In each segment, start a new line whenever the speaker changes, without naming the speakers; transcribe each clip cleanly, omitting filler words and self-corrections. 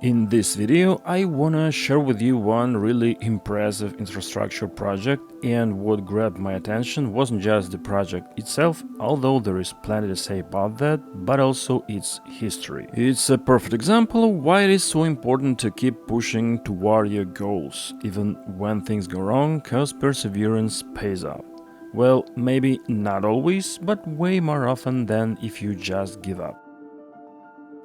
In this video, I wanna share with you one really impressive infrastructure project, and what grabbed my attention wasn't just the project itself, although there is plenty to say about that, but also its history. It's a perfect example of why it is so important to keep pushing toward your goals, even when things go wrong, cause perseverance pays off. Well, maybe not always, but way more often than if you just give up.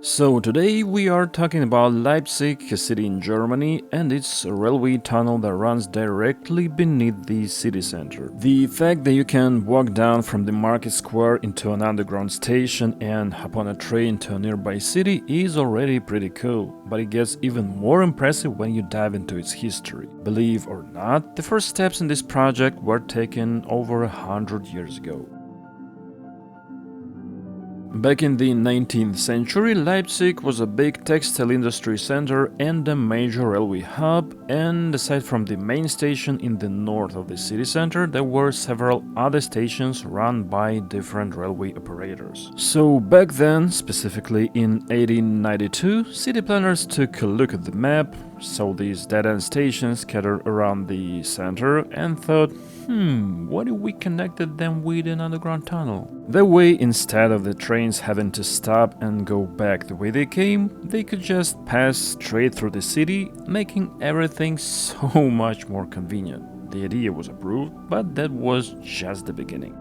So today we are talking about Leipzig, a city in Germany, and its railway tunnel that runs directly beneath the city center. The fact that you can walk down from the market square into an underground station and hop on a train to a nearby city is already pretty cool, but it gets even more impressive when you dive into its history. Believe or not, the first steps in this project were taken over 100 years ago. Back in the 19th century, Leipzig was a big textile industry center and a major railway hub, and aside from the main station in the north of the city center, there were several other stations run by different railway operators. So back then, specifically in 1892, city planners took a look at the map, saw these dead-end stations scattered around the center, and thought, what if we connected them with an underground tunnel? That way, instead of the trains having to stop and go back the way they came, they could just pass straight through the city, making everything so much more convenient. The idea was approved, but that was just the beginning.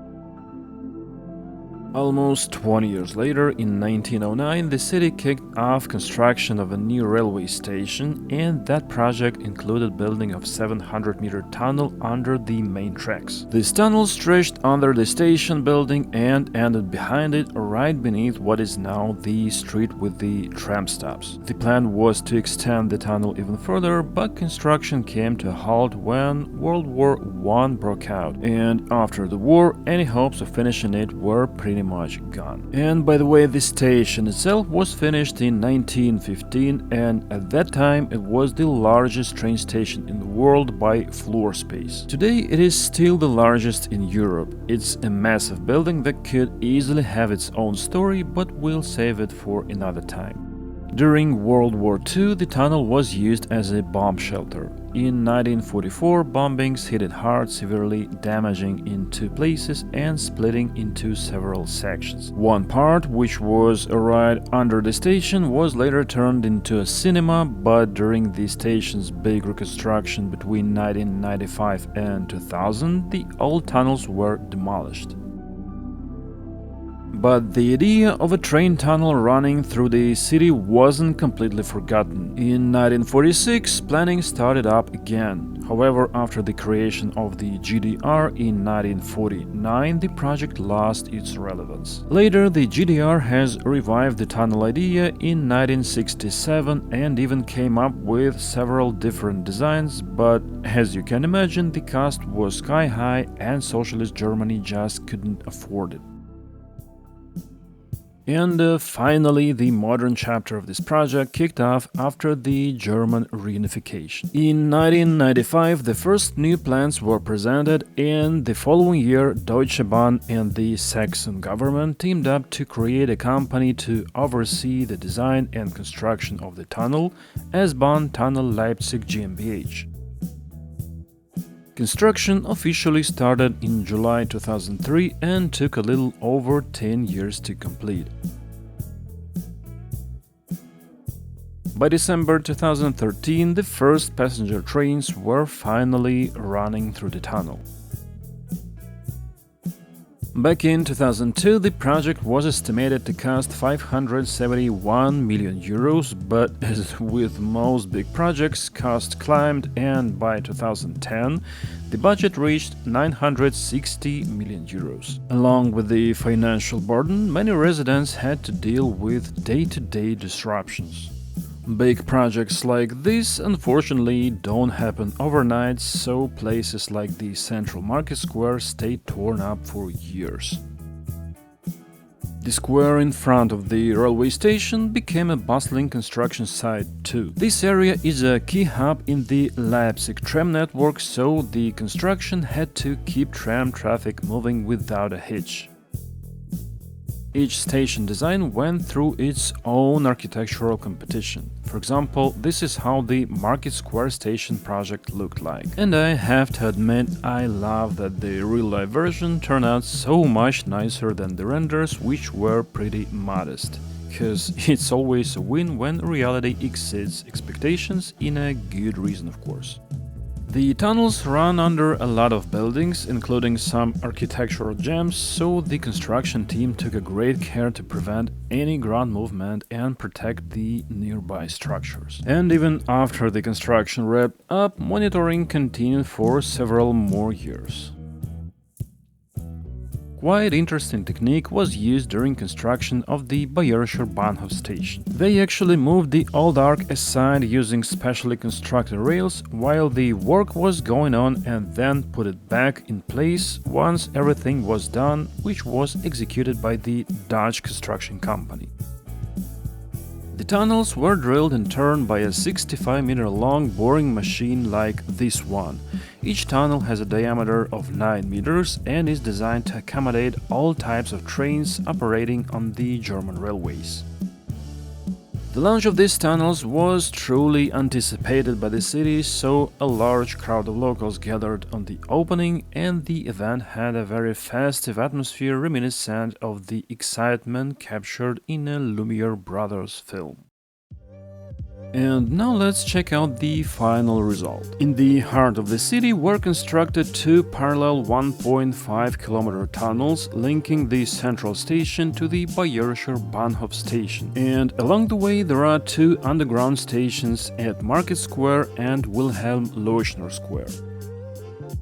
Almost 20 years later, in 1909, the city kicked off construction of a new railway station, and that project included building of 700-meter tunnel under the main tracks. This tunnel stretched under the station building and ended behind it, right beneath what is now the street with the tram stops. The plan was to extend the tunnel even further, but construction came to a halt when World War I broke out, and after the war, any hopes of finishing it were pretty much gone. And by the way, the station itself was finished in 1915, and at that time it was the largest train station in the world by floor space. Today it is still the largest in Europe. It's a massive building that could easily have its own story, but we'll save it for another time. During World War II, the tunnel was used as a bomb shelter. In 1944, bombings hit it hard, severely damaging in two places and splitting into several sections. One part, which was right under the station, was later turned into a cinema, but during the station's big reconstruction between 1995 and 2000, the old tunnels were demolished. But the idea of a train tunnel running through the city wasn't completely forgotten. In 1946, planning started up again. However, after the creation of the GDR in 1949, the project lost its relevance. Later, the GDR has revived the tunnel idea in 1967 and even came up with several different designs, but as you can imagine, the cost was sky high and socialist Germany just couldn't afford it. And finally, the modern chapter of this project kicked off after the German reunification. In 1995, the first new plans were presented, and the following year, Deutsche Bahn and the Saxon government teamed up to create a company to oversee the design and construction of the tunnel, S-bahn Tunnel Leipzig GmbH. Construction officially started in July 2003 and took a little over 10 years to complete. By December 2013, the first passenger trains were finally running through the tunnel. Back in 2002, the project was estimated to cost 571 million euros, but as with most big projects, cost climbed, and by 2010, the budget reached 960 million euros. Along with the financial burden, many residents had to deal with day-to-day disruptions. Big projects like this unfortunately don't happen overnight, so places like the central market square stayed torn up for years. The square in front of the railway station became a bustling construction site too. This area is a key hub in the Leipzig tram network, so the construction had to keep tram traffic moving without a hitch. Each station design went through its own architectural competition. For example, this is how the Market Square station project looked like. And I have to admit, I love that the real-life version turned out so much nicer than the renders, which were pretty modest. Because it's always a win when reality exceeds expectations, in a good reason, of course. The tunnels run under a lot of buildings, including some architectural gems, so the construction team took a great care to prevent any ground movement and protect the nearby structures. And even after the construction wrapped up, monitoring continued for several more years. Quite interesting technique was used during construction of the Bayerischer Bahnhof station. They actually moved the old arch aside using specially constructed rails while the work was going on and then put it back in place once everything was done, which was executed by the Dutch construction company. The tunnels were drilled and turned by a 65-meter-long boring machine like this one. Each tunnel has a diameter of 9 meters and is designed to accommodate all types of trains operating on the German railways. The launch of these tunnels was truly anticipated by the city, so a large crowd of locals gathered on the opening, and the event had a very festive atmosphere reminiscent of the excitement captured in a Lumiere Brothers film. And now let's check out the final result. In the heart of the city were constructed two parallel 1.5-kilometer tunnels linking the central station to the Bayerischer Bahnhof station. And along the way there are two underground stations at Market Square and Wilhelm Leuschner Square.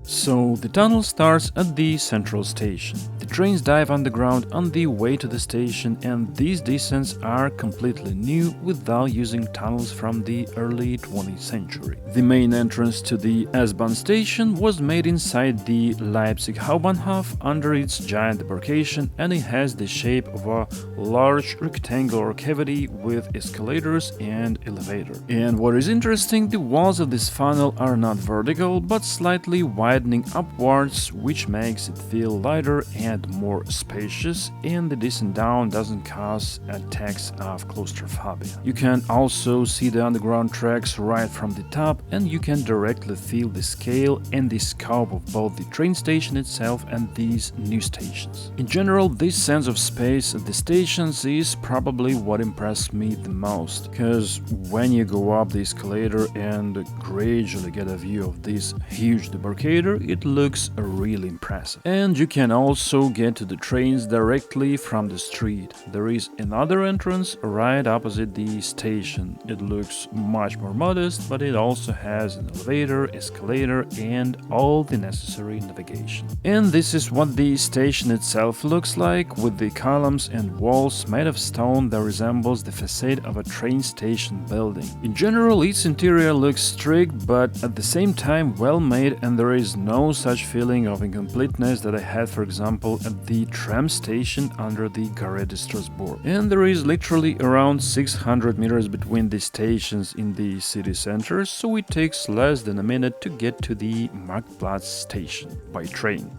So the tunnel starts at the central station. The trains dive underground on the way to the station, and these descents are completely new without using tunnels from the early 20th century. The main entrance to the S-bahn station was made inside the Leipzig Hbf under its giant debarkation, and it has the shape of a large rectangular cavity with escalators and elevator. And what is interesting, the walls of this funnel are not vertical but slightly widening upwards, which makes it feel lighter and more spacious, and the descent down doesn't cause attacks of claustrophobia. You can also see the underground tracks right from the top, and you can directly feel the scale and the scope of both the train station itself and these new stations. In general, this sense of space at the stations is probably what impressed me the most, because when you go up the escalator and gradually get a view of this huge debarcator, it looks really impressive. And you can also get to the trains directly from the street. There is another entrance right opposite the station. It looks much more modest, but it also has an elevator, escalator, and all the necessary navigation. And this is what the station itself looks like, with the columns and walls made of stone that resembles the facade of a train station building. In general, its interior looks strict, but at the same time well made, and there is no such feeling of incompleteness that I had, for example, at the tram station under the Gare de Strasbourg. And there is literally around 600 meters between the stations in the city center, so it takes less than a minute to get to the Marktplatz station by train.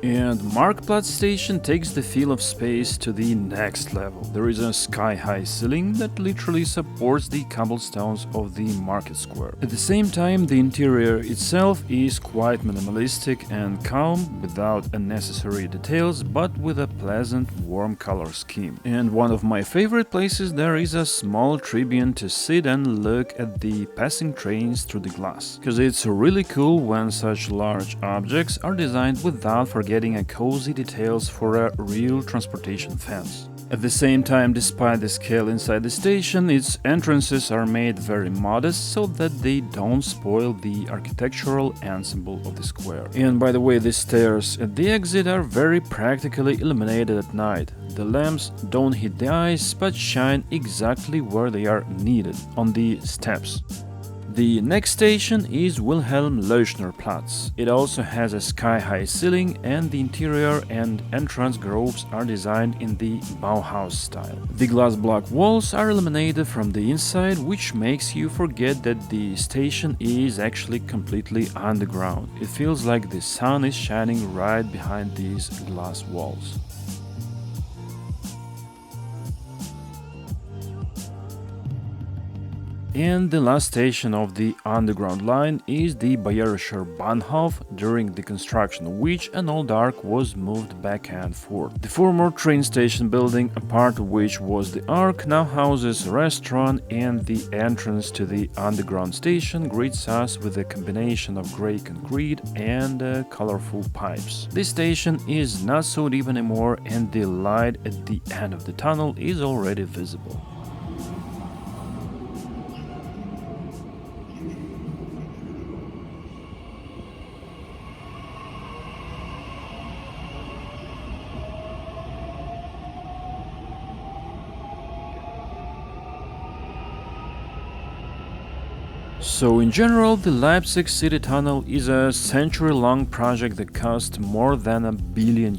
And Marktplatz station takes the feel of space to the next level. There is a sky-high ceiling that literally supports the cobblestones of the market square. At the same time, the interior itself is quite minimalistic and calm, without unnecessary details, but with a pleasant, warm color scheme. And one of my favorite places there is a small tribune to sit and look at the passing trains through the glass. Because it's really cool when such large objects are designed without forgetting a cozy details for a real transportation fans. At the same time, despite the scale inside the station, its entrances are made very modest so that they don't spoil the architectural ensemble of the square. And by the way, the stairs at the exit are very practically illuminated at night. The lamps don't hit the eyes but shine exactly where they are needed, on the steps. The next station is Wilhelm Leuschner Platz. It also has a sky-high ceiling, and the interior and entrance groups are designed in the Bauhaus style. The glass block walls are illuminated from the inside, which makes you forget that the station is actually completely underground. It feels like the sun is shining right behind these glass walls. And the last station of the underground line is the Bayerischer Bahnhof, during the construction of which an old arc was moved back and forth. The former train station building, a part of which was the arc, now houses a restaurant, and the entrance to the underground station greets us with a combination of grey concrete and colorful pipes. This station is not so deep anymore, and the light at the end of the tunnel is already visible. So in general, the Leipzig City Tunnel is a century-long project that cost more than €1 billion.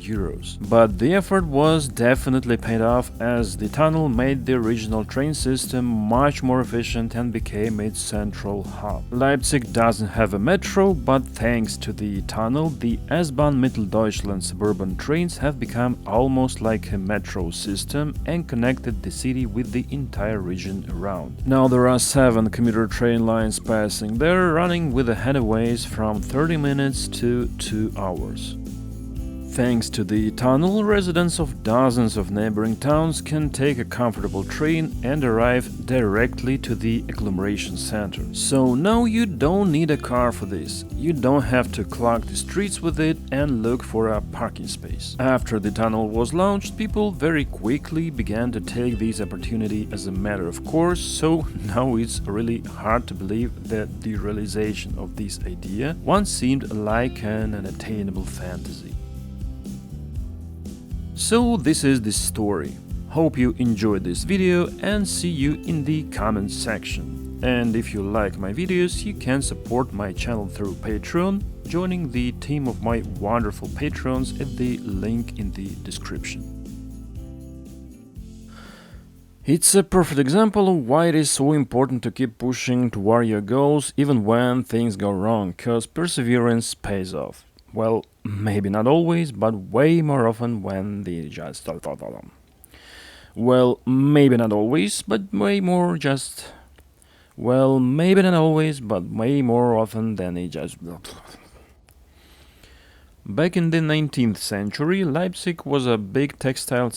But the effort was definitely paid off, as the tunnel made the regional train system much more efficient and became its central hub. Leipzig doesn't have a metro, but thanks to the tunnel, the S-bahn Mitteldeutschland suburban trains have become almost like a metro system and connected the city with the entire region around. Now there are 7 commuter train lines passing there, running with the headaways from 30 minutes to 2 hours. Thanks to the tunnel, residents of dozens of neighboring towns can take a comfortable train and arrive directly to the agglomeration center. So now you don't need a car for this. You don't have to clog the streets with it and look for a parking space. After the tunnel was launched, people very quickly began to take this opportunity as a matter of course, so now it's really hard to believe that the realization of this idea once seemed like an unattainable fantasy. So this is the story. Hope you enjoyed this video and see you in the comments section. And if you like my videos, you can support my channel through Patreon, joining the team of my wonderful patrons at the link in the description. It's a perfect example of why it is so important to keep pushing toward your goals even when things go wrong, cause perseverance pays off. Well, maybe not always, but way more often when they just... Well, maybe not always, but way more just... Well, maybe not always, but way more often than they just... Back in the 19th century, Leipzig was a big textile...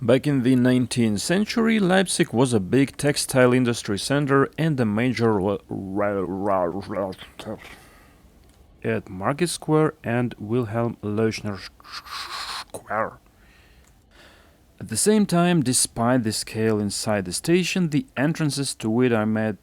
Back in the 19th century, Leipzig was a big textile industry center and a major... at Market Square and Wilhelm Leuschner Square. At the same time, despite the scale inside the station, the entrances to it are made